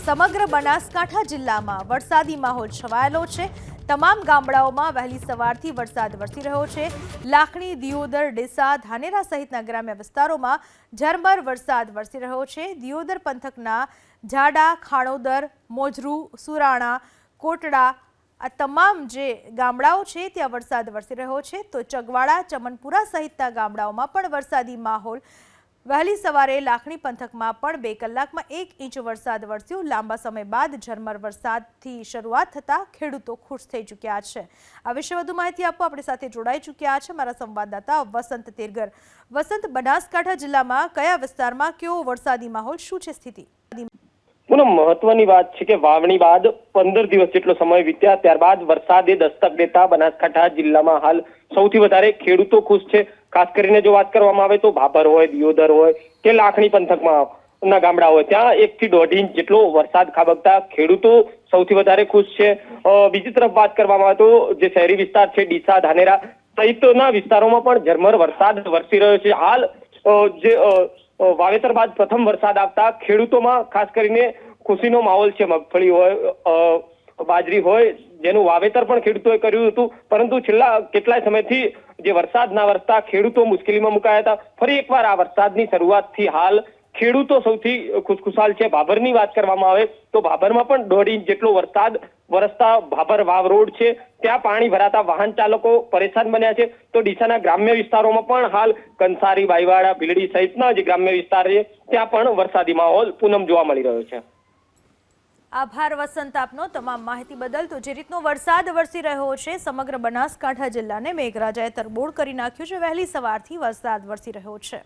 સમગ્ર બનાસકાંઠા જિલ્લામાં વરસાદી માહોલ છવાયેલો છે। તમામ ગામડાઓમાં વહેલી સવારથી વરસાદ વરસી રહ્યો છે। લાખણી, દિયોદર, ડીસા, ધાનેરા સહિતના ગ્રામ્ય વિસ્તારોમાં ઝરમર વરસાદ વરસી રહ્યો છે। દિયોદર પંથકના ઝાડા, ખાણોદર, મોજરૂ, સુરાણા, કોટડા આ તમામ જે ગામડાઓ છે ત્યાં વરસાદ વરસી રહ્યો છે। તો ચગવાડા, ચમનપુરા સહિતના ગામડાઓમાં પણ વરસાદી માહોલ વહેલી સવારે લાખણી પંથકમાં પણ 2 કલાકમાં 1 ઇંચ વરસાદ વરસ્યો। લાંબા સમય બાદ ઝરમર વરસાદથી શરૂઆત થતાં ખેડૂતો ખુશ થઈ ચૂક્યા છે। આ વિશે વધુ માહિતી આપવા આપણી સાથે જોડાઈ ચૂક્યા છે મારા સંવાદદાતા વસંત તેરગર। વસંત, બનાસકાંઠા જિલ્લામાં કયા વિસ્તારમાં કેવો વરસાદી માહોલ, શું છે સ્થિતિ? પૂનમ, મહત્વની વાત છે કે વાવણી બાદ 15 દિવસ જેટલો સમય વીત્યા ત્યારબાદ વરસાદે દસ્તક દેતા બનાસકાંઠા જિલ્લામાં હાલ સૌથી વધારે ખેડૂતો ખુશ છે। ખાસ કરીને જો વાત કરવામાં આવે તો ભાભર હોય, દિયોદર હોય કે લાખણી પંથકમાં ના ગામડા હોય ત્યાં 1 થી 1.5 ઇંચ જેટલો વરસાદ ખાબકતા ખેડૂતો સૌથી વધારે ખુશ છે। બીજી તરફ વાત કરવામાં આવે તો જે શહેરી વિસ્તાર છે ડીસા, ધાનેરા સહિતના વિસ્તારોમાં પણ ઝરમર વરસાદ વરસી રહ્યો છે। હાલ જે વાવેતર બાદ પ્રથમ વરસાદ આવતા ખેડૂતોમાં ખાસ કરીને ખુશીનો માહોલ છે। મગફળી હોય, બાજરી હોય જેનું વાવેતર પણ ખેડૂતોએ કર્યું હતું, પરંતુ છેલ્લા કેટલાય સમયથી જે વરસાદ ના વરસતા ખેડૂતો મુશ્કેલીમાં મુકાયા હતા। ફરી એકવાર આ વરસાદની શરૂઆતથી હાલ ખેડૂતો સૌથી ખુશખુશાલ છે। ભાભરની વાત કરવામાં આવે તો ભાભરમાં પણ 1.5 ઇંચ જેટલો વરસાદ વરસતા ભાભર વાવ રોડ છે ત્યાં પાણી ભરાતા વાહન ચાલકો પરેશાન બન્યા છે। તો ડીસાના ગ્રામ્ય વિસ્તારોમાં પણ હાલ કંસારી, બાઈવાડા, ભીલડી સહિતના જે ગ્રામ્ય વિસ્તાર છે ત્યાં પણ વરસાદી માહોલ પૂનમ જોવા મળી રહ્યો છે। આભાર વસંત આપનો તમામ માહિતી બદલ। તો જે રીતનો વરસાદ વરસી રહ્યો છે સમગ્ર બનાસકાંઠા જિલ્લાને મેઘરાજાએ તરબોળ કરી નાખ્યું છે। વહેલી સવારથી વરસાદ વરસી રહ્યો છે।